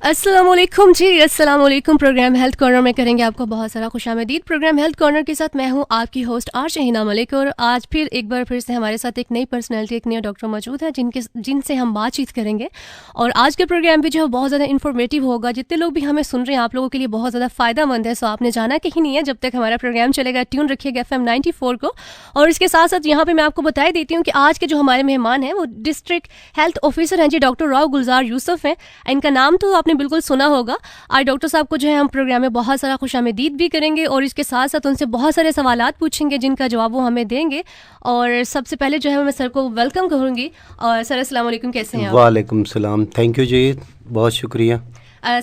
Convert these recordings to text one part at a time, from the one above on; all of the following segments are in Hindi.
अस्सलामुअलैकुम जी, अस्सलामुअलैकुम। प्रोग्राम हेल्थ कॉर्नर में करेंगे आपको बहुत सारा खुशामदीद। प्रोग्राम हेल्थ कॉर्नर के साथ मैं हूं आपकी होस्ट आरजे हिना मलिक, और आज फिर एक बार फिर से हमारे साथ एक नई पर्सनैलिटी, एक नया डॉक्टर मौजूद है जिनसे हम बातचीत करेंगे। और आज के प्रोग्राम भी जो है बहुत ज़्यादा इन्फॉर्मेटिव होगा। जितने लोग भी हमें सुन रहे हैं आप लोगों के लिए बहुत ज़्यादा फ़ायदेमंद है। सो आपने जाना कहीं नहीं है जब तक हमारा प्रोग्राम चलेगा। ट्यून रखिएगा FM 94 को। और इसके साथ साथ यहाँ पर मैं आपको बता देती हूँ कि आज के जो हमारे मेहमान हैं वो डिस्ट्रिक्ट हेल्थ ऑफिसर हैं जी, डॉक्टर राव गुलजार यूसुफ हैं। इनका नाम तो आपने बिल्कुल सुना होगा। आज डॉक्टर साहब को जो है हम प्रोग्राम में बहुत सारा खुशामदीद भी करेंगे और इसके साथ साथ उनसे बहुत सारे सवालात पूछेंगे जिनका जवाब वो हमें देंगे। और सबसे पहले जो है मैं सर को वेलकम करूँगी। और सर अस्सलाम वालेकुम, कैसे हैं आप? वालेकुम सलाम, थैंक यू जी, बहुत शुक्रिया।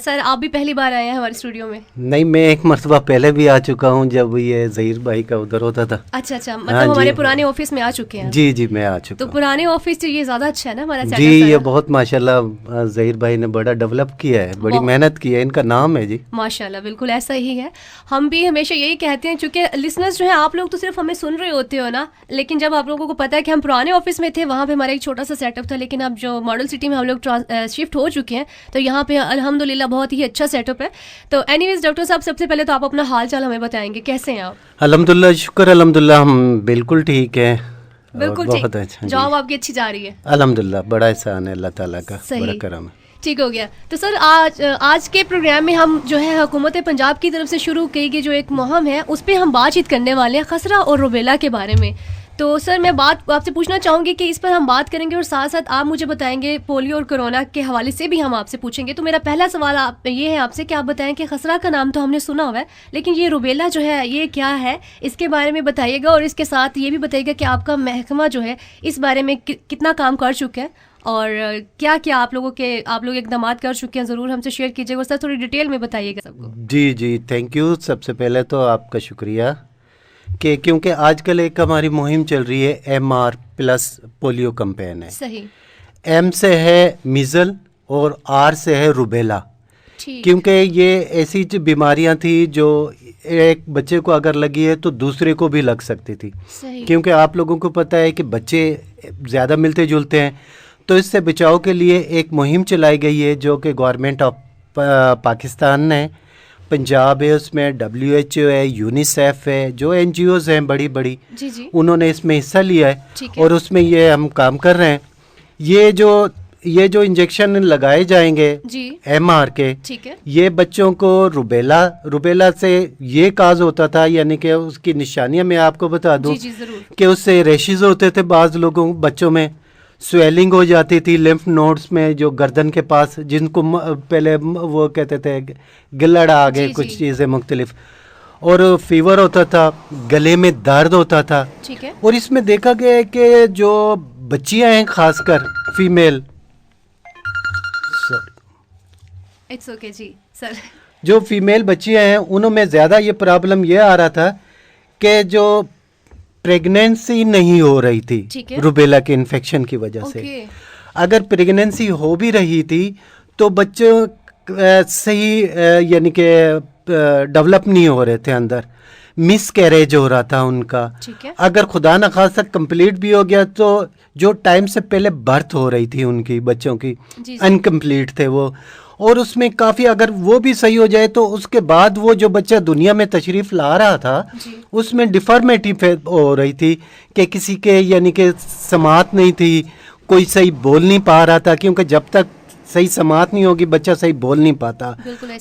सर आप भी पहली बार आए हैं हमारे स्टूडियो में? नहीं, मैं एक मरतबा पहले भी आ चुका हूँ जब ये ज़हीर भाई का उधर होता था। अच्छा, मतलब हमारे पुराने ऑफिस में आ चुके हैं? जी, मैं आ चुका। तो पुराने ऑफिस से ये ज़्यादा अच्छा है ना हमारा जी, ये बहुत माशाल्लाह ज़हीर भाई ने बड़ा डेवलप किया है, बड़ी मेहनत की है, इनका नाम है जी माशाल्लाह। बिल्कुल ऐसा ही है। हम भी हमेशा यही कहते हैं, चूँकि लिसनर्स जो है आप लोग तो सिर्फ हमें सुन रहे होते हो ना, लेकिन जब आप लोगों को पता है कि हम पुराने ऑफिस में थे, वहाँ पे हमारा एक छोटा सा सेटअप था, लेकिन अब जो मॉडल सिटी में हम लोग शिफ्ट हो चुके हैं, तो यहाँ पे अल्हम्दुलिल्लाह बहुत ही अच्छा सेटअप है। तो एनीवेज डॉक्टर साहब, सबसे पहले तो आप अपना हाल चाल हमें बताएंगे, कैसे हैं आप? अल्हम्दुलिल्लाह, शुक्र अल्हम्दुलिल्लाह, हम बिल्कुल ठीक है। बिल्कुल बहुत अच्छा, जॉब आपकी अच्छी जा रही है? अल्हम्दुलिल्लाह, बड़ा एहसान है अल्लाह ताला का, बड़ा करम है। ठीक हो गया। तो सर आज के प्रोग्राम में हम जो है हुकूमत पंजाब की तरफ से शुरू की गई जो एक मुहिम है उस पर हम बातचीत करने वाले हैं, खसरा और रुबेला के बारे में। तो सर मैं बात आपसे पूछना चाहूँगी कि इस पर हम बात करेंगे और साथ साथ आप मुझे बताएंगे पोलियो और कोरोना के हवाले से भी हम आपसे पूछेंगे। तो मेरा पहला सवाल ये है आपसे कि आप बताएं कि खसरा का नाम तो हमने सुना हुआ है, लेकिन ये रुबेला जो है ये क्या है, इसके बारे में बताइएगा। और इसके साथ ये भी बताइएगा कि आपका महकमा जो है इस बारे में कितना काम कर चुका है और क्या क्या आप लोग इकदाम कर चुके हैं, ज़रूर हमसे शेयर कीजिएगा। और सर थोड़ी डिटेल में बताइएगा सबको। जी, थैंक यू। सबसे पहले तो आपका शुक्रिया कि क्योंकि आजकल एक हमारी मुहिम चल रही है MR+ पोलियो कैंपेन है। सही। M से है मीज़ल और R से है रुबेला, क्योंकि ये ऐसी बीमारियां थी जो एक बच्चे को अगर लगी है तो दूसरे को भी लग सकती थी। सही। क्योंकि आप लोगों को पता है कि बच्चे ज़्यादा मिलते जुलते हैं, तो इससे बचाव के लिए एक मुहिम चलाई गई है जो कि गवर्नमेंट ऑफ पाकिस्तान ने, पंजाब है, उसमें WHO है, यूनिसेफ है, जो NGOs हैं बड़ी बड़ी, उन्होंने इसमें हिस्सा लिया है और उसमें ये हम काम कर रहे हैं। ये जो इंजेक्शन लगाए जाएंगे MR के, ये बच्चों को रुबेला से ये काज होता था, यानी कि उसकी निशानियां मैं आपको बता दूं कि उससे रेशेस होते थे, बाज़ बच्चों में स्वेलिंग हो जाती थी लिम्फ नोड्स में, जो गर्दन के पास, जिनको पहले वो कहते थे गिल्लड़ आ गए, कुछ चीज़ें मुख्तलिफ, और फीवर होता था, गले में दर्द होता था। और इसमें देखा गया है कि जो बच्चियां हैं, खासकर फीमेल, इट्स ओके जी सर, जो फीमेल बच्चियां हैं उनमें ज़्यादा ये प्रॉब्लम ये आ रहा था कि जो प्रेगनेंसी नहीं हो रही थी रुबेला के इन्फेक्शन की वजह से। अगर प्रेगनेंसी हो भी रही थी तो बच्चों सही यानी कि डेवलप नहीं हो रहे थे, अंदर मिस कैरेज हो रहा था उनका। अगर खुदा न खास्ता कंप्लीट भी हो गया तो जो टाइम से पहले बर्थ हो रही थी उनकी बच्चों की अनकम्प्लीट थे वो, और उसमें काफ़ी अगर वो भी सही हो जाए तो उसके बाद वो जो बच्चा दुनिया में तशरीफ़ ला रहा था उसमें डिफॉर्मिटी हो रही थी कि किसी के यानी कि समात नहीं थी, कोई सही बोल नहीं पा रहा था, क्योंकि जब तक सही समात नहीं होगी बच्चा सही बोल नहीं पाता।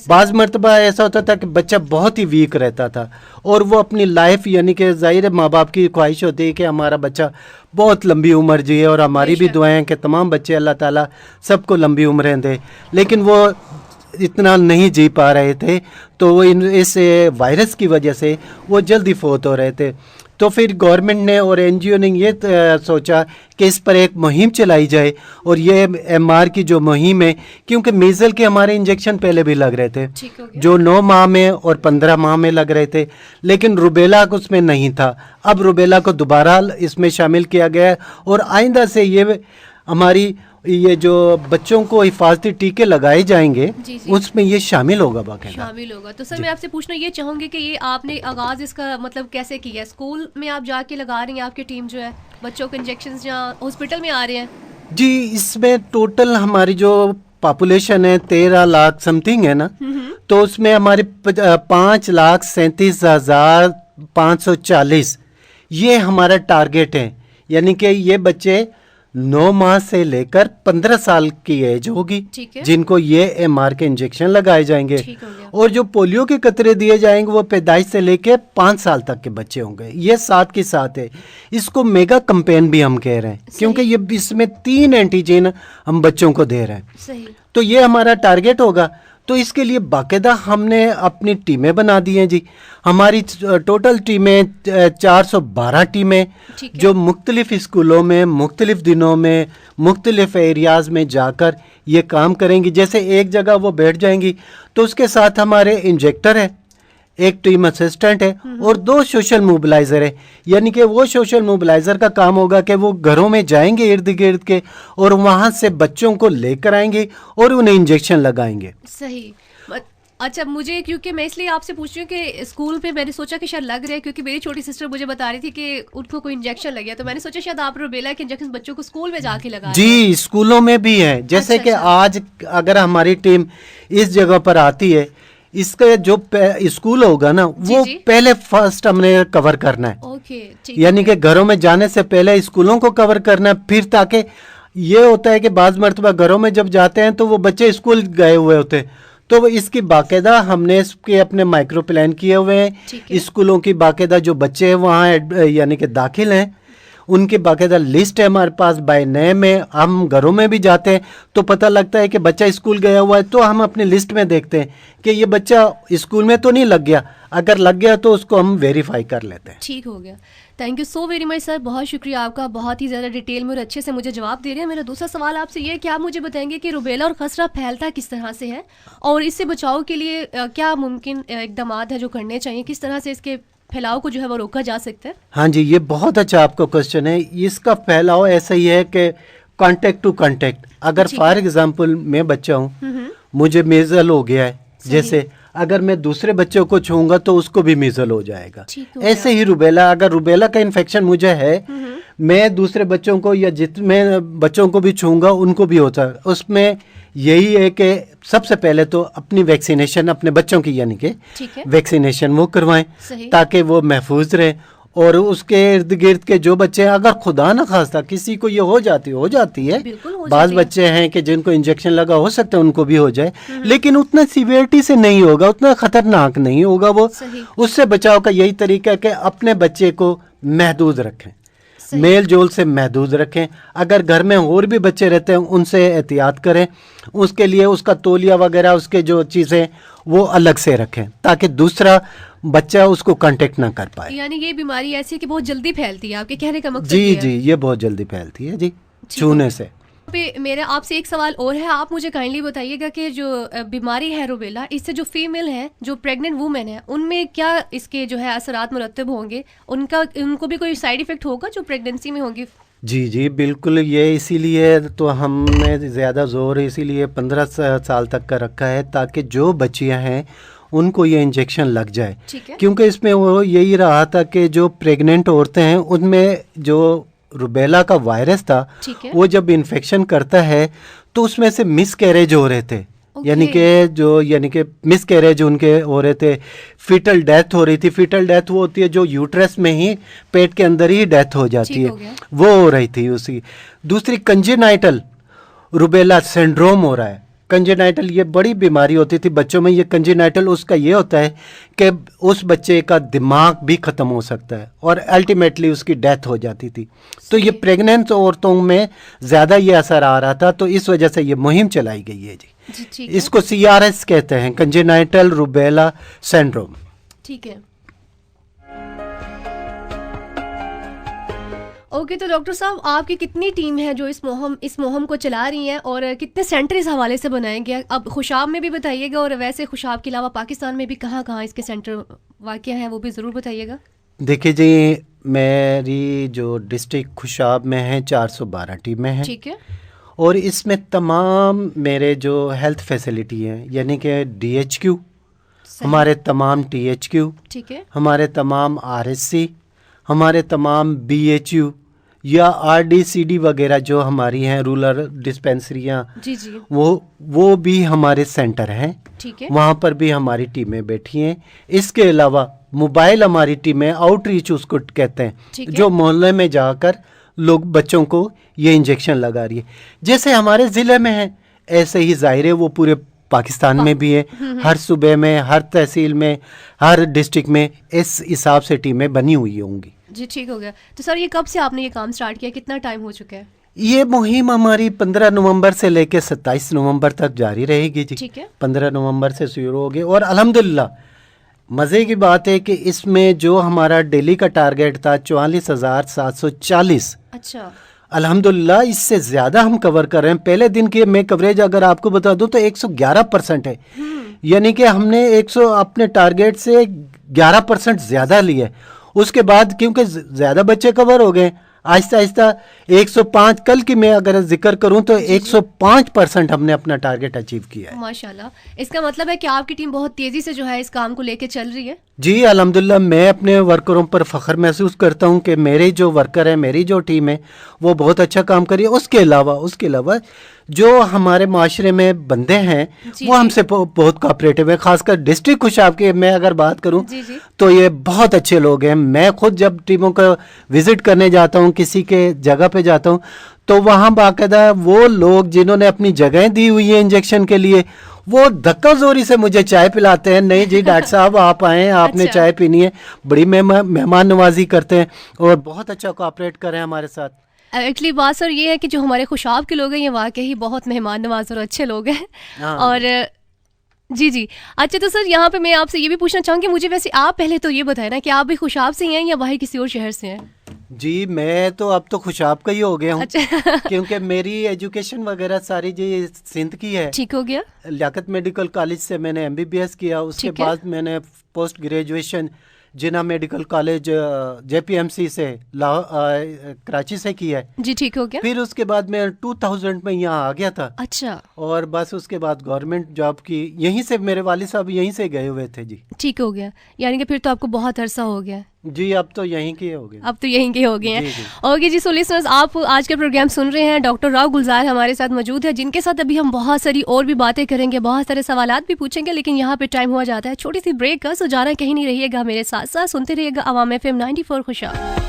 बाज़ मरतबा ऐसा होता था कि बच्चा बहुत ही वीक रहता था और वो अपनी लाइफ, यानी कि ज़ाहिर माँ बाप की ख्वाहिश होती है कि हमारा बच्चा बहुत लंबी उम्र जिए, और हमारी भी दुआएं हैं कि तमाम बच्चे अल्लाह ताला सबको लंबी उम्रें दे, लेकिन वो इतना नहीं जी पा रहे थे, तो वो इस वायरस की वजह से वो जल्दी फोत हो रहे थे। तो फिर गवर्नमेंट ने और NGO ने ये सोचा कि इस पर एक मुहिम चलाई जाए, और ये MR की जो मुहिम है, क्योंकि मीज़ल के हमारे इंजेक्शन पहले भी लग रहे थे जो 9 माह में और 15 माह में लग रहे थे, लेकिन रुबेला को उसमें नहीं था। अब रुबेला को दोबारा इसमें शामिल किया गया है, और आइंदा से ये हमारी ये जो बच्चों को हिफाजती टीके लगाए जाएंगे उसमें ये शामिल होगा, शामिल होगा। तो सर मैं आपसे पूछना ये चाहूँगी कि ये आपने आगाज़ इसका मतलब कैसे किया? स्कूल में आप जाके लगा रही हैं, आपकी टीम जो है बच्चों को इंजेक्शन या हॉस्पिटल में आ रहे हैं? जी, इसमें टोटल हमारी जो पॉपुलेशन है 13 लाख समथिंग है ना, तो उसमें हमारे 5,37,540 ये हमारा टारगेट है। यानी कि ये बच्चे 9 माह से लेकर 15 साल की एज होगी जिनको ये MR के इंजेक्शन लगाए जाएंगे, और जो पोलियो के कतरे दिए जाएंगे वो पैदाइश से लेकर 5 साल तक के बच्चे होंगे। ये साथ के साथ है। इसको मेगा कैंपेन भी हम कह रहे हैं क्योंकि ये इसमें 3 एंटीजन हम बच्चों को दे रहे हैं। सही। तो ये हमारा टारगेट होगा। तो इसके लिए बाकायदा हमने अपनी टीमें बना दी हैं जी। हमारी टोटल टीमें 412 टीमें जो मुख्तलिफ स्कूलों में मुख्तलिफ दिनों में मुख्तलिफ एरियाज़ में जाकर ये काम करेंगी। जैसे एक जगह वो बैठ जाएंगी तो उसके साथ हमारे इंजेक्टर है, एक टीम असिस्टेंट है और 2 सोशल मोबिलाइज़र है। यानी कि वो सोशल मोबिलाइज़र का काम होगा कि वो घरों में जाएंगे इर्द गिर्द के और वहाँ से बच्चों को लेकर आएंगे और उन्हें इंजेक्शन लगाएंगे। सही। अच्छा, मुझे क्योंकि मैं इसलिए आपसे पूछ रही हूँ कि स्कूल पे मैंने सोचा कि शायद लग रहा है, क्योंकि मेरी छोटी सिस्टर मुझे बता रही थी कि उनको कोई इंजेक्शन लग गया, तो मैंने सोचा शायद आप रुबेला के इंजेक्शन बच्चों को स्कूल में जाके लगा। जी, स्कूलों में भी है। जैसे कि आज अगर हमारी टीम इस जगह पर आती है, इसका जो स्कूल होगा ना वो पहले फर्स्ट हमने कवर करना है। यानी कि घरों में जाने से पहले स्कूलों को कवर करना है, फिर ताकि ये होता है कि बाज़ मरतबा घरों में जब जाते हैं तो वो बच्चे स्कूल गए हुए होते हैं, तो इसकी बाकायदा हमने इसके अपने माइक्रो प्लान किए हुए हैं। स्कूलों की बाकायदा जो बच्चे हैं वहाँ यानी कि दाखिल हैं उनकी बाकायदा लिस्ट है हमारे पास बाय नेम में। हम घरों में भी जाते हैं तो पता लगता है कि बच्चा स्कूल गया हुआ है, तो हम अपनी लिस्ट में देखते हैं कि ये बच्चा स्कूल में तो नहीं लग गया, अगर लग गया तो उसको हम वेरीफाई कर लेते हैं। ठीक हो गया। Thank you so very much sir, बहुत शुक्रिया आपका, बहुत ही ज़्यादा डिटेल में और अच्छे से मुझे जवाब दे रहे हैं। मेरा दूसरा सवाल आपसे ये है कि आप मुझे बताएंगे कि रुबेला और खसरा फैलता किस तरह से है और इससे बचाव के लिए क्या मुमकिन इकदाम है जो करने चाहिए, किस तरह से इसके फैलाव को जो है वो रोका जा सकता है? हाँ जी, ये बहुत अच्छा आपका क्वेश्चन है। इसका फैलाव ऐसा ही है कि कांटेक्ट टू कांटेक्ट। अगर फॉर एग्जांपल मैं बच्चा हूँ, मुझे मेजल हो गया है, जैसे अगर मैं दूसरे बच्चों को छूंगा तो उसको भी मीजल हो जाएगा। ऐसे ही रुबेला, अगर रुबेला का इन्फेक्शन मुझे है, मैं दूसरे बच्चों को या जितने बच्चों को भी छूंगा उनको भी होता है। उसमें यही है कि सबसे पहले तो अपनी वैक्सीनेशन अपने बच्चों की यानी कि वैक्सीनेशन वो करवाएं ताकि वो महफूज रहे, और उसके इर्द गिर्द के जो बच्चे हैं, अगर खुदा न खास्ता किसी को ये हो जाती है, बाज़ बच्चे हैं कि जिनको इंजेक्शन लगा हो सकता है उनको भी हो जाए, लेकिन उतना सीवियरिटी से नहीं होगा, उतना खतरनाक नहीं होगा वो। उससे बचाव का यही तरीका है कि अपने बच्चे को महदूद रखें, मेल जोल से महदूद रखें। अगर घर में और भी बच्चे रहते हैं उनसे एहतियात करें, उसके लिए उसका तौलिया वगैरह उसके जो चीज़ें वो अलग से रखें ताकि दूसरा बच्चा उसको कांटेक्ट ना कर पाए। यानी ये बीमारी ऐसी है कि बहुत जल्दी फैलती है, आपके कहने का मकसद? जी, ये बहुत जल्दी फैलती है जी, छूने से। मेरा आपसे एक सवाल और है, आप मुझे काइंडली बताइएगा कि जो बीमारी है रुबेला, इससे जो फीमेल है, जो प्रेग्नेंट वुमेन है, उनमें क्या इसके जो है असरात मुरतब होंगे, उनको भी कोई साइड इफेक्ट होगा जो प्रेगनेंसी में होंगी? जी बिल्कुल, ये इसीलिए तो हमने ज़्यादा जोर इसीलिए 15 साल तक का रखा है ताकि जो बच्चियां हैं उनको ये इंजेक्शन लग जाए। क्योंकि इसमें वो यही रहा था कि जो प्रेग्नेंट औरतें हैं उनमें जो रुबेला का वायरस था वो जब इन्फेक्शन करता है तो उसमें से मिसकैरेज हो रहे थे। यानी कि मिसकैरेज उनके हो रहे थे, फीटल डेथ हो रही थी। फीटल डेथ वो होती है जो यूट्रस में ही पेट के अंदर ही डेथ हो जाती है, वो हो रही थी उसी। दूसरी कंजेनाइटल रुबेला सिंड्रोम हो रहा है। कंजेनाइटल ये बड़ी बीमारी होती थी बच्चों में। ये कंजेनाइटल उसका ये होता है कि उस बच्चे का दिमाग भी ख़त्म हो सकता है और अल्टीमेटली उसकी डेथ हो जाती थी। तो ये प्रेग्नेंट औरतों में ज़्यादा ये असर आ रहा था, तो इस वजह से ये मुहिम चलाई गई है जी। इसको CRS कहते हैं, कंजेनाइटल रुबेला सिंड्रोम। ठीक है, ओके। तो डॉक्टर साहब, आपकी कितनी टीम है जो इस मुहिम को चला रही हैं और कितने सेंटर इस हवाले से बनाए गए? अब खुशाब में भी बताइएगा और वैसे खुशाब के अलावा पाकिस्तान में भी कहाँ इसके सेंटर वाक़ हैं वो भी ज़रूर बताइएगा। देखिए जी, मेरी जो डिस्ट्रिक्ट खुशाब में है 412 टीमें हैं। ठीक है। और इसमें तमाम मेरे जो हेल्थ फैसिलिटी हैं यानी कि DHQ, हमारे तमाम THQ, ठीक है, हमारे तमाम RSC, हमारे तमाम BHU या RDCD वगैरह जो हमारी हैं रूरल डिस्पेंसरियां, जी जी, वो भी हमारे सेंटर हैं, ठीक है। वहाँ पर भी हमारी टीमें बैठी हैं। इसके अलावा मोबाइल हमारी टीमें आउटरीच उसको कहते हैं, जो मोहल्ले में जाकर लोग बच्चों को ये इंजेक्शन लगा रही है। जैसे हमारे ज़िले में है ऐसे ही जाहिर है वो पूरे पाकिस्तान में भी है, हर सूबे में, हर तहसील में, हर डिस्ट्रिक्ट में इस हिसाब से टीमें बनी हुई होंगी। जी ठीक हो गया। तो सर ये कब से आपने ये काम स्टार्ट किया, कितना टाइम हो चुका है? ये मुहिम हमारी 15 नवंबर से लेकर 27 नवंबर तक जारी रहेगी जी। ठीक है। 15 नवंबर से शुरू होगी और अल्हम्दुलिल्लाह मज़े की बात है कि इसमें जो हमारा डेली का टारगेट था 44,740, अच्छा, अल्हम्दुलिल्लाह इससे ज़्यादा हम कवर कर रहे हैं। पहले दिन की मैं कवरेज अगर आपको बता दूं तो 111% है, यानी कि हमने 100 अपने टारगेट से 11% ज़्यादा लिया। उसके बाद क्योंकि ज़्यादा बच्चे कवर हो गए, आहिस्ता आहिस्ता 105, कल की मैं अगर जिक्र करूं तो 105% हमने अपना टारगेट अचीव किया है। माशाल्लाह। इसका मतलब है कि आपकी टीम बहुत तेजी से जो है इस काम को लेके चल रही है। जी अल्हम्दुलिल्लाह, मैं अपने वर्करों पर फ़ख्र महसूस करता हूं कि मेरे जो वर्कर हैं, मेरी जो टीम है वो बहुत अच्छा काम कर रही है। उसके अलावा जो हमारे माशरे में बंदे हैं वो हमसे बहुत कोऑपरेटिव है, खासकर डिस्ट्रिक्ट खुशाब की मैं अगर बात करूं तो ये बहुत अच्छे लोग हैं। मैं खुद जब टीमों को विजिट करने जाता हूं, किसी के जगह पे जाता हूं, तो वहाँ बाकायदा वो लोग जिन्होंने अपनी जगह दी हुई है इंजेक्शन के लिए, वो धक्का जोरी से मुझे चाय पिलाते हैं। नहीं जी डॉक्टर साहब आप आएँ, आपने चाय पीनी है। बड़ी मेहमान नवाजी करते हैं और बहुत अच्छा कोऑपरेट कर रहे हैं हमारे साथ। एक्चुअली बात सर ये है कि जो हमारे खुशाब के लोग हैं ये वाकई बहुत मेहमान नवाज और अच्छे लोग हैं। और जी जी, अच्छा तो सर यहाँ पे मैं आपसे ये भी पूछना चाहूँगी, मुझे वैसे आप पहले तो ये बताएं ना कि आप भी खुशाब से हैं या बाहर किसी और शहर से हैं? जी मैं तो अब तो खुशाब का ही हो गया हूँ। अच्छा। क्योंकि मेरी एजुकेशन वगैरह सारी जी सिंध की है। ठीक हो गया। लियाकत मेडिकल कॉलेज से मैंने MBBS किया, उसके बाद मैंने पोस्ट ग्रेजुएशन जिना मेडिकल कॉलेज JPMC से कराची से किया है। जी ठीक हो गया। फिर उसके बाद मैं 2000 में यहाँ आ गया था। अच्छा। और बस उसके बाद गवर्नमेंट जॉब की, यहीं से मेरे वालिद साहब यहीं से गए हुए थे जी। ठीक हो गया, यानी कि फिर तो आपको बहुत अरसा हो गया। जी अब तो यहीं के हो गए, हैं। ओके जी, सो लिसनर्स आप आज के प्रोग्राम सुन रहे हैं। डॉक्टर राव गुलजार हमारे साथ मौजूद है, जिनके साथ अभी हम बहुत सारी और भी बातें करेंगे, बहुत सारे सवालात भी पूछेंगे, लेकिन यहाँ पे टाइम हुआ जाता है छोटी सी ब्रेक का। सो जाना कहीं नहीं, रहिएगा मेरे साथ साथ, सुनते रहिएगा अवाम FM 94 खुशहाल।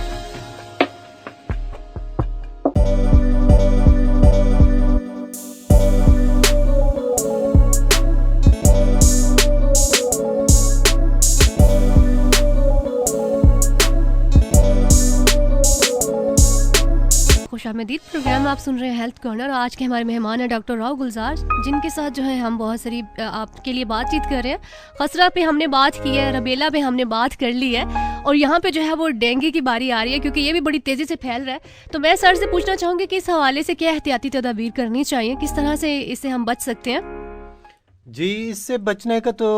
खुशामदीद प्रोग्राम आप सुन रहे हैं हेल्थ कॉर्नर। आज के हमारे मेहमान हैं डॉक्टर राव गुलजार, जिनके साथ जो है हम बहुत सारी आपके लिए बातचीत कर रहे हैं। खसरा पे हमने बात की है, रबेला पे हमने बात कर ली है, और यहाँ पे जो है वो डेंगू की बारी आ रही है, क्योंकि ये भी बड़ी तेज़ी से फैल रहा है। तो मैं सर से पूछना चाहूँगी कि इस हवाले से क्या एहतियाती तदाबीर करनी चाहिए, किस तरह से इससे हम बच सकते हैं? जी इससे बचने का तो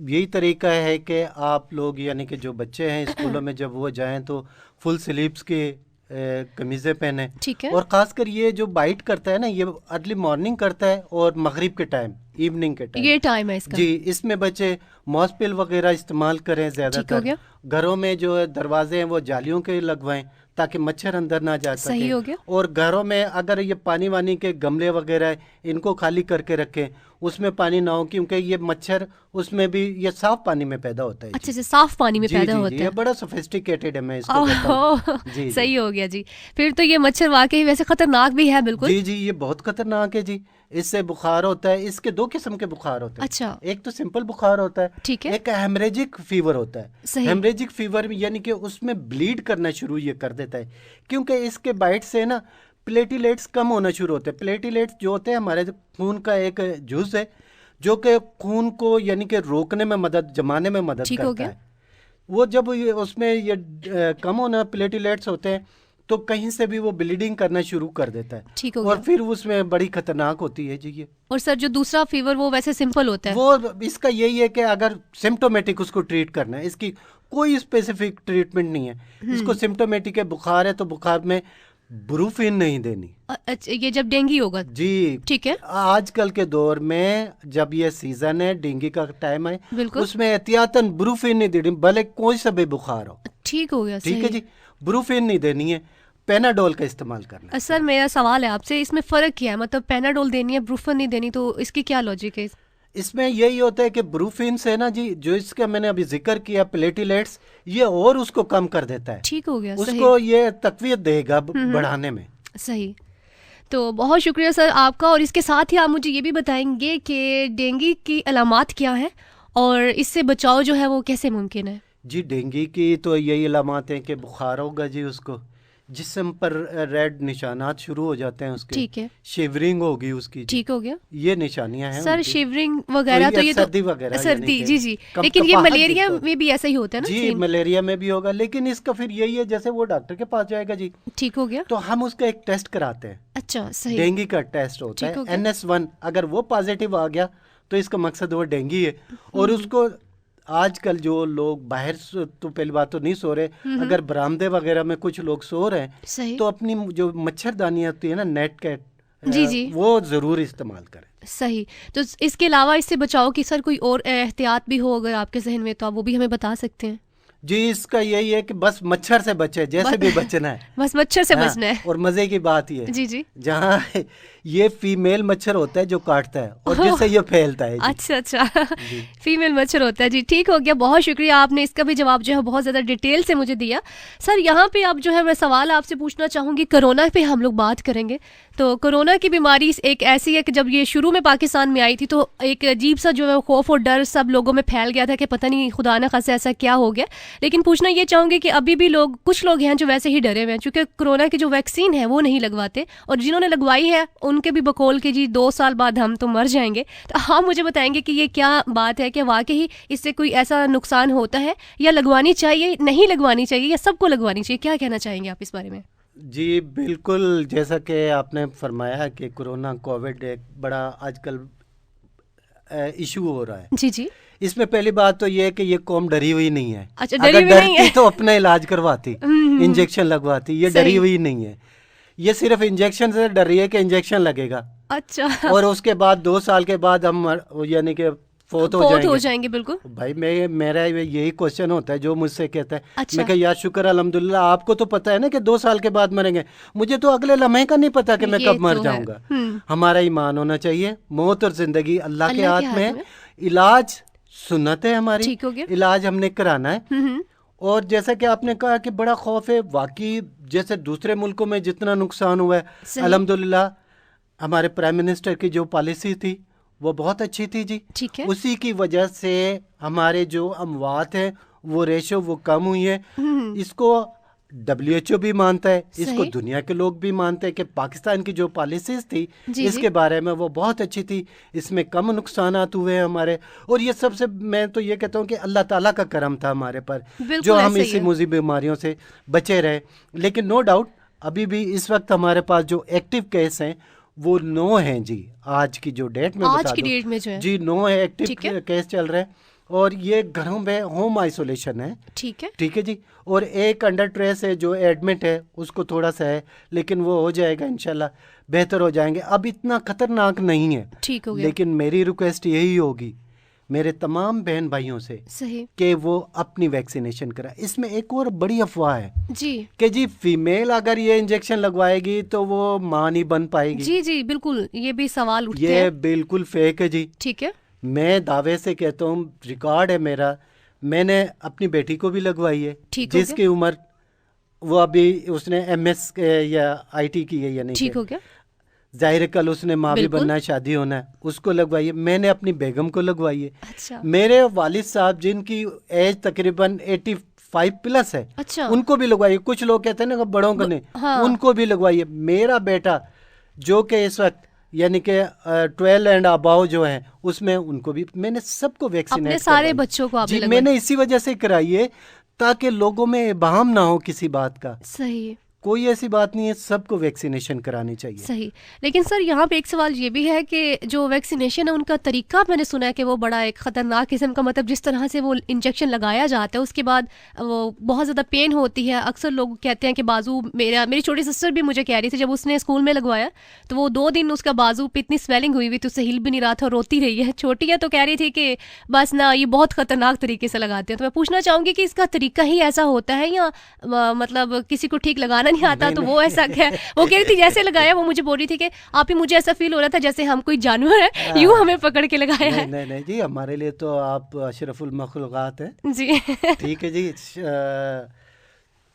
यही तरीका है कि आप लोग यानी कि जो बच्चे हैं स्कूलों में जब वो जाएं तो फुल स्लीव्स के कमीज़ें पहने। ठीक है। और ख़ासकर ये जो बाइट करता है ना, ये अर्ली मॉर्निंग करता है और मगरिब के टाइम, इवनिंग के टाइम, ये टाइम है इसका। जी इसमें बच्चे मॉस्पिल वगैरह इस्तेमाल करें ज़्यादातर। घरों में जो दरवाजे हैं वो जालियों के लगवाएं ताकि मच्छर अंदर ना जा सके। सही हो गया। और घरों में अगर ये पानी वानी के गमले वगैरह इनको खाली करके रखें, उसमें पानी ना हो, क्योंकि ये मच्छर उसमें भी ये साफ पानी में पैदा होता है। अच्छा से साफ पानी में पैदा होता है। ये बड़ा सोफिस्टिकेटेड है, मैं इसको कहता हूं। जी सही हो गया जी। फिर तो ये मच्छर वाकई वैसे खतरनाक भी है। बिल्कुल जी जी, ये बहुत खतरनाक है जी। इससे बुखार होता है। इसके दो किस्म के बुखार होते हैं। अच्छा। एक तो सिंपल बुखार होता है, ठीक है। एक हेमरेजिक फीवर होता है। हेमरेजिक फीवर यानी कि उसमें ब्लीड करना शुरू ये कर देता है, क्योंकि इसके बाइट से ना प्लेटिलेट्स कम होना शुरू होते हैं। प्लेटिलेट्स जो होते हैं हमारे खून का एक जूस है जो कि खून को यानी कि रोकने में मदद, जमाने में मदद करता है। वो जब ये उसमें ये कम होना प्लेटिलेट्स होते हैं तो कहीं से भी वो ब्लीडिंग करना शुरू कर देता है। ठीक हो गया। और फिर उसमें बड़ी खतरनाक होती है जी ये। और सर जो दूसरा फीवर वो वैसे सिंपल होता है। वो इसका यही है कि अगर सिम्टोमेटिक उसको ट्रीट करना है, इसकी कोई स्पेसिफिक ट्रीटमेंट नहीं है। इसको सिम्टोमेटिक है, बुखार है तो बुखार में ब्रूफिन नहीं देनी। अच्छा, ये जब डेंगू होगा जी, ठीक है। आजकल के दौर में जब ये सीजन है, डेंगू का टाइम है, उसमें एहतियातन ब्रूफिन नहीं देनी, भले कोई सा भी बुखार हो। ठीक हो गया, ठीक है जी, ब्रूफिन नहीं देनी है। पेनाडोल का इस्तेमाल करना है। सर मेरा सवाल है आपसे, इसमें फ़र्क क्या है? मतलब पेनाडोल देनी है, ब्रूफेन नहीं देनी, तो इसकी क्या लॉजिक है? इसमें यही होता है कि ब्रूफिन से ना जी, जो इसका मैंने अभी जिक्र किया प्लेटिलेट्स, ये और उसको कम कर देता है। ठीक हो गया, उसको ये तकवीत देगा बढ़ाने में। सही। तो बहुत शुक्रिया सर आपका। और इसके साथ ही आप मुझे ये भी बताएंगे कि डेंगू की अलामात क्या है और इससे बचाव जो है वो कैसे मुमकिन है? जी, डेंगू की तो यही अलामात हैं कि बुखार होगा जी, उसको जिस्म पर रेड निशानात शुरू हो जाते हैं उसके। ठीक है। शिवरिंग होगी उसकी। ठीक हो गया। ये निशानियां हैं सर शिवरिंग वगैरह तो ये तो सर्दी वगैरह, सर्दी, जी जी, लेकिन ये मलेरिया में भी ऐसा ही होता है ना? जी, मलेरिया में भी होगा, लेकिन इसका फिर यही है, जैसे वो डॉक्टर के पास जाएगा जी। ठीक हो गया। तो हम उसका एक टेस्ट कराते हैं। अच्छा, सही। डेंगू का टेस्ट होता है NS1, अगर वो पॉजिटिव आ गया तो इसका मकसद वो डेंगू है। और उसको आजकल जो लोग बाहर तो पहली बात तो नहीं सो रहे, अगर बरामदे वगैरह में कुछ लोग सो रहे हैं तो अपनी जो मच्छरदानी होती है ना, नेट कैट, जी जी, वो जरूर इस्तेमाल करें। सही। तो इसके अलावा इससे बचाव की सर कोई और एहतियात भी हो अगर आपके जहन में, तो आप वो भी हमें बता सकते हैं? जी, इसका यही है कि बस मच्छर से बचे, जैसे भी बचना है। बस मच्छर से बचना है। और मजे की बात ये, जी जी, जहाँ ये फीमेल मच्छर होता है जो काटता है और जिससे ये फैलता है। अच्छा अच्छा, फीमेल मच्छर होता है जी। ठीक हो गया, बहुत शुक्रिया, आपने इसका भी जवाब जो है बहुत ज़्यादा डिटेल से मुझे दिया। सर यहाँ पे अब जो है मैं सवाल आपसे पूछना चाहूँगी, कोरोना पे हम लोग बात करेंगे। तो कोरोना की बीमारी एक ऐसी है कि जब ये शुरू में पाकिस्तान में आई थी तो एक अजीब सा जो है खौफ और डर सब लोगों में फैल गया था कि पता नहीं खुदा न खास्ता ऐसा क्या हो गया। लेकिन पूछना ये चाहूँगी कि अभी भी लोग, कुछ लोग हैं जो वैसे ही डरे हुए हैं, क्योंकि कोरोना की जो वैक्सीन है वो नहीं लगवाते, और जिन्होंने लगवाई है उनके भी बकौल के जी 2 साल बाद हम तो मर जाएंगे। तो आप मुझे बताएंगे कि ये क्या बात है, कि वाकई इससे कोई ऐसा नुकसान होता है, या लगवानी चाहिए, नहीं लगवानी चाहिए, या सबको लगवानी चाहिए? क्या कहना चाहेंगे आप इस बारे में? जी बिल्कुल, जैसा कि आपने फरमाया कि कोरोना कोविड एक बड़ा आजकल इशू हो रहा है। जी जी, इसमें पहली बात तो ये है कि ये कौम डरी हुई नहीं है। अच्छा, अगर डरती तो अपना इलाज करवाती, इंजेक्शन लगवाती। ये डरी हुई नहीं है, ये सिर्फ इंजेक्शन से डर रही है कि इंजेक्शन लगेगा। अच्छा, और उसके बाद 2 साल के बाद हम यानी कि फोत हो जाएंगे। बिल्कुल भाई, मेरा यही क्वेश्चन होता है जो मुझसे कहता है। अच्छा। मैं कहा यार शुक्र अल्हम्दुलिल्लाह, आपको तो पता है ना कि 2 साल के बाद मरेंगे, मुझे तो अगले लम्हे का नहीं पता कि मैं कब मर जाऊंगा। हमारा ईमान होना चाहिए, मौत और जिंदगी अल्लाह के हाथ में है। इलाज सुन्नत है हमारी, इलाज हमने कराना है। और जैसा कि आपने कहा कि बड़ा खौफ है, वाकई जैसे दूसरे मुल्कों में जितना नुकसान हुआ है, अल्हम्दुलिल्लाह हमारे प्राइम मिनिस्टर की जो पॉलिसी थी वो बहुत अच्छी थी जी। ठीक है। उसी की वजह से हमारे जो अमवात है वो रेशो वो कम हुई है। इसको WHO भी मानता है, इसको दुनिया के लोग भी मानते हैं कि पाकिस्तान की जो पॉलिसीज थी इसके बारे में वो बहुत अच्छी थी, इसमें कम नुकसानात हुए हैं हमारे। और ये सबसे मैं तो ये कहता हूँ कि अल्लाह ताला का करम था हमारे पर, जो हम इसी मुज़ीब बीमारियों से बचे रहे। लेकिन नो डाउट अभी भी इस वक्त हमारे पास जो एक्टिव केस हैं वो 9 हैं जी, आज की जो डेट में, आज की डेट में जो है जी 9 है एक्टिव केस चल रहे हैं। और ये घरों में होम आइसोलेशन है। ठीक है जी। और एक अंडर ट्रेस है जो एडमिट है, उसको थोड़ा सा है, लेकिन वो हो जाएगा इंशाल्लाह, बेहतर हो जाएंगे। अब इतना खतरनाक नहीं है, ठीक हो गया। लेकिन मेरी रिक्वेस्ट यही होगी मेरे तमाम बहन भाइयों से कि वो अपनी वैक्सीनेशन कराए। इसमें एक और बड़ी अफवाह है जी कि जी फीमेल अगर ये इंजेक्शन लगवाएगी तो वो मां नहीं बन पाएगी। जी जी बिल्कुल, ये भी सवाल उठते हैं। ये बिल्कुल फेक है जी। ठीक है, मैं दावे से कहता हूँ, रिकॉर्ड है मेरा, मैंने अपनी बेटी को भी लगवाई है, जिसकी उम्र वो अभी उसने MS या IT की है या नहीं। ठीक हो गया, जाहिर है कल उसने माँ भी बनना है, शादी होना है, उसको लगवाई है। मैंने अपनी बेगम को लगवाई है। अच्छा। मेरे वालिद साहब जिनकी एज तकरीबन 85 प्लस है, अच्छा, उनको भी लगवाई है। कुछ लोग कहते हैं ना बड़ों को नहीं, हाँ, उनको भी लगवाई है। मेरा बेटा जो कि इस वक्त यानी कि 12 एंड अबाव जो है उसमें, उनको भी मैंने सबको वैक्सीनेट, अपने सारे बच्चों को आपने लगवाई। मैंने इसी वजह से कराई है ताकि लोगों में इबाहम ना हो किसी बात का। सही, कोई ऐसी बात नहीं है, सबको वैक्सीनेशन करानी चाहिए। सही। लेकिन सर यहाँ पे एक सवाल ये भी है कि जो वैक्सीनेशन है उनका तरीका मैंने सुना है कि वो बड़ा एक ख़तरनाक किस्म का, मतलब जिस तरह से वो इंजेक्शन लगाया जाता है उसके बाद वो बहुत ज़्यादा पेन होती है। अक्सर लोग कहते हैं कि बाजू, मेरी छोटी सिस्टर भी मुझे कह रही थी, जब उसने स्कूल में लगवाया तो वो 2 दिन उसका बाजू पे इतनी स्वेलिंग हुई तो उससे हिल भी नहीं रहा था, रोती रही है। छोटी है तो कह रही थी कि बस ना, ये बहुत ख़तरनाक तरीके से लगाते हैं। तो मैं पूछना चाहूँगी कि इसका तरीका ही ऐसा होता है या मतलब किसी को ठीक लगाना नहीं आता तो वो ऐसा क्या है? वो कह रही थी जैसे लगाया, वो मुझे बोल रही थी कि आप ही, मुझे ऐसा फील हो रहा था जैसे हम कोई जानवर है, यूं हमें पकड़ के लगाया है। नहीं जी, हमारे लिए तो आप अशरफुल मखलूक़ात हैं जी। ठीक है जी।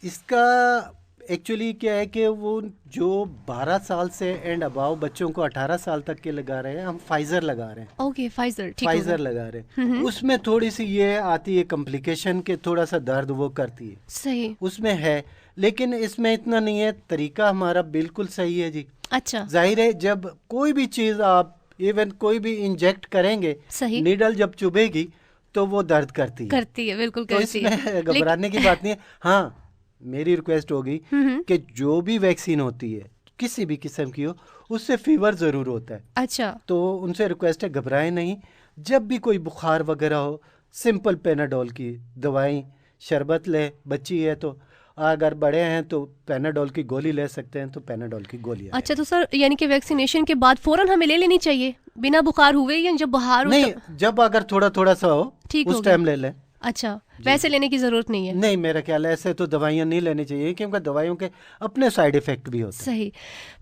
इसका एक्चुअली क्या है कि वो जो 12 साल से एंड अबाव बच्चों को 18 साल तक के लगा रहे हैं, हम फाइजर लगा रहे हैं। ओके, फाइजर, ठीक है। फाइजर लगा रहे हैं। उसमें थोड़ी सी ये आती है कॉम्प्लिकेशन के, थोड़ा सा दर्द वो करती है, सही उसमें है, लेकिन इसमें इतना नहीं है। तरीका हमारा बिल्कुल सही है जी। अच्छा, जाहिर है जब कोई भी चीज़ आप इवन कोई भी इंजेक्ट करेंगे, सही, नीडल जब चुभेगी तो वो दर्द करती है, बिल्कुल तो करती है। इसमें घबराने की बात नहीं है। हाँ, मेरी रिक्वेस्ट होगी कि जो भी वैक्सीन होती है किसी भी किस्म की हो, उससे फीवर ज़रूर होता है। अच्छा, तो उनसे रिक्वेस्ट है घबराएं नहीं। जब भी कोई बुखार वगैरह हो, सिंपल पेनाडोल की दवाई शरबत ले, बच्ची है तो, अगर बड़े हैं तो पेनाडोल की गोली ले सकते हैं तो पेनाडोल की गोली। अच्छा, तो सर यानी कि वैक्सीनेशन के बाद फौरन हमें ले लेनी चाहिए बिना बुखार हुए, या जब बुखार हो? नहीं, जब अगर थोड़ा थोड़ा सा हो उस टाइम ले लें। अच्छा, वैसे लेने की जरूरत नहीं है? नहीं, मेरा ख्याल है ऐसे तो दवाइयाँ नहीं लेनी चाहिए, क्योंकि दवाइयों के अपने साइड इफेक्ट भी होते हैं। सही,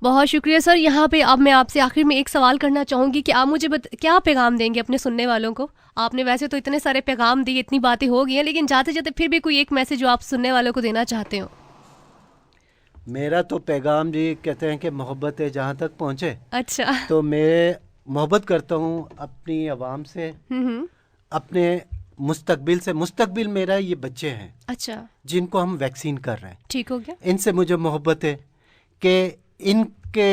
बहुत शुक्रिया सर। यहाँ पे अब मैं आपसे आखिर में एक सवाल करना चाहूँगी कि आप मुझे क्या पैगाम देंगे अपने सुनने वालों को? आपने वैसे तो इतने सारे पैगाम दिए, इतनी बातें हो गई हैं, लेकिन जाते जाते फिर भी कोई एक मैसेज जो आप सुनने वालों को देना चाहते हो? मेरा तो पैगाम जी, कहते हैं कि मोहब्बत है जहाँ तक पहुँचे। अच्छा, तो मैं मोहब्बत करता हूँ अपनी आवाम से, अपने मुस्तकबिल से। मुस्तकबिल मेरा ये बच्चे हैं, अच्छा, जिनको हम वैक्सीन कर रहे हैं। ठीक हो गया। इनसे मुझे मोहब्बत है कि इनके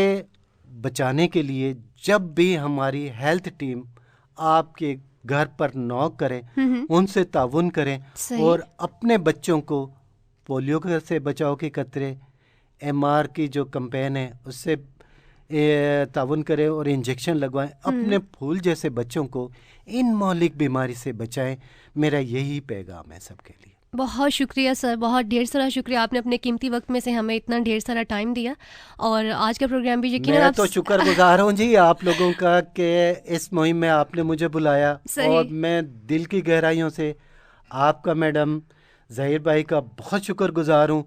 बचाने के लिए जब भी हमारी हेल्थ टीम आपके घर पर नॉक करे, उनसे ताउन करें और अपने बच्चों को पोलियो से बचाव के खतरे, MR की जो कैंपेन है उससे ताउन करें और इंजेक्शन लगवाएं। अपने फूल जैसे बच्चों को इन मौलिक बीमारी से बचाएं। मेरा यही पैगाम है सबके लिए। बहुत शुक्रिया सर, बहुत ढेर सारा शुक्रिया, आपने अपने कीमती वक्त में से हमें इतना ढेर सारा टाइम दिया। और आज का प्रोग्राम भी यकीनन मैं तो शुक्रगुजार हूँ जी आप लोगों का कि इस मुहिम में आपने मुझे बुलाया, और मैं दिल की गहराइयों से आपका, मैडम ज़हीर भाई का बहुत शुक्रगुजार हूँ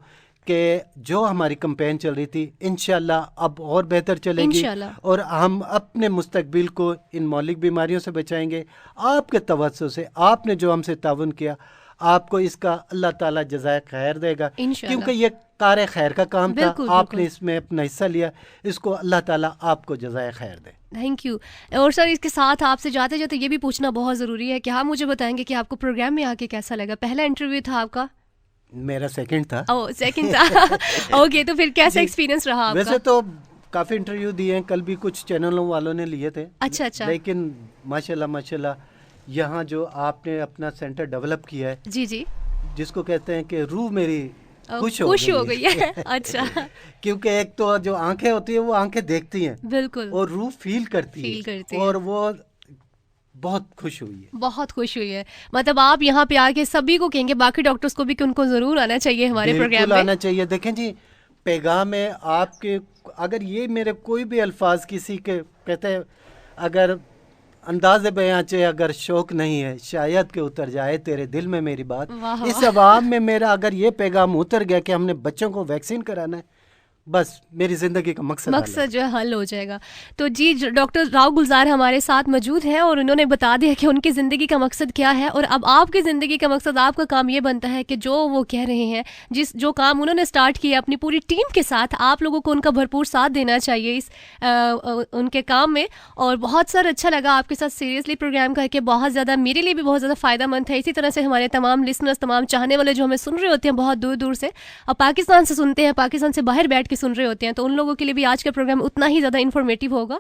कि जो हमारी कैंपेन चल रही थी इंशाल्लाह अब और बेहतर चलेगी, और हम अपने मुस्तकबिल को इन मौलिक बीमारियों से बचाएंगे। आपके तवज्जो से आपने जो हमसे ताउन किया, आपको इसका अल्लाह ताला जज़ाए खैर देगा, क्योंकि ये कार खैर का काम था। आपने इसमें अपना हिस्सा लिया, इसको अल्लाह ताला आपको जज़ाए खैर दे। Thank you. और सर इसके साथ आपसे जाते जाते ये भी पूछना बहुत ज़रूरी है कि आप मुझे बताएंगे कि आपको प्रोग्राम में आके कैसा लगा? पहला इंटरव्यू था आपका? मेरा सेकंड था। ओह, सेकंड था। ओके, तो फिर कैसा एक्सपीरियंस रहा आपका? वैसे तो काफ़ी इंटरव्यू दिए हैं, कल भी कुछ चैनलों वालों ने लिए थे। अच्छा। लेकिन माशाल्लाह यहाँ जो आपने अपना सेंटर डेवलप किया है, जी, जिसको कहते हैं कि रूह मेरी खुश हो गई है। अच्छा। क्योंकि एक तो जो आंखें होती है वो आंखें देखती हैं, बिल्कुल, और रूह फील करती है, और वो बहुत खुश हुई है, बहुत खुश हुई है। मतलब आप यहाँ पे आके सभी को कहेंगे, बाकी डॉक्टर्स को भी, कि उनको जरूर आना चाहिए हमारे प्रोग्राम में, आना चाहिए। देखें जी, पैगाम है आपके, अगर ये मेरे कोई भी अल्फाज किसी के कहते हैं, अगर अंदाज़े बयां चे अगर शौक नहीं है, शायद के उतर जाए तेरे दिल में मेरी बात। इस अवाम में मेरा अगर ये पैगाम उतर गया कि हमने बच्चों को वैक्सीन कराना है, बस मेरी ज़िंदगी का मकसद जो है हल हो जाएगा। तो जी, डॉक्टर राव गुलजार हमारे साथ मौजूद हैं और उन्होंने बता दिया कि उनकी ज़िंदगी का मकसद क्या है। और अब आपकी ज़िंदगी का मकसद, आपका काम ये बनता है कि जो वो कह रहे हैं, जो काम उन्होंने स्टार्ट किया अपनी पूरी टीम के साथ, आप लोगों को उनका भरपूर साथ देना चाहिए इस उनके काम में। और बहुत सर अच्छा लगा आपके साथ सीरियसली प्रोग्राम करके, बहुत ज़्यादा मेरे लिए भी बहुत ज़्यादा फ़ायदेमंद है। इसी तरह से हमारे तमाम लिसनर्स, तमाम चाहने वाले जो हमें सुन रहे होते हैं बहुत दूर दूर से, और पाकिस्तान से सुनते हैं, पाकिस्तान से बाहर बैठ के सुन रहे होते हैं, तो उन लोगों के लिए भी आज का प्रोग्राम उतना ही ज़्यादा इन्फॉर्मेटिव होगा।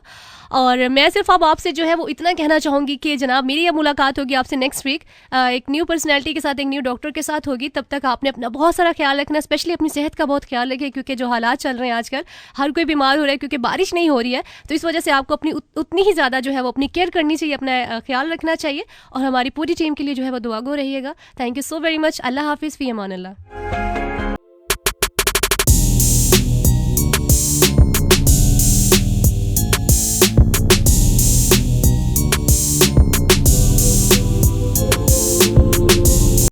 और मैं सिर्फ अब आपसे जो है वो इतना कहना चाहूँगी कि जनाब, मेरी अब मुलाकात होगी आपसे नेक्स्ट वीक एक न्यू पर्सनैलिटी के साथ, एक न्यू डॉक्टर के साथ होगी। तब तक आपने अपना बहुत सारा ख्याल रखना, स्पेशली अपनी सेहत का बहुत ख्याल रखें, क्योंकि जो हालात चल रहे हैं आजकल, हर कोई बीमार हो रहा है क्योंकि बारिश नहीं हो रही है, तो इस वजह से आपको अपनी उतनी ही ज़्यादा जो है वो अपनी केयर करनी चाहिए, अपना ख्याल रखना चाहिए। और हमारी पूरी टीम के लिए जो है वो दुआ गो रहिएगा। Thank you so very much. Allah हाफिज़, फ़ी अमान अल्लाह।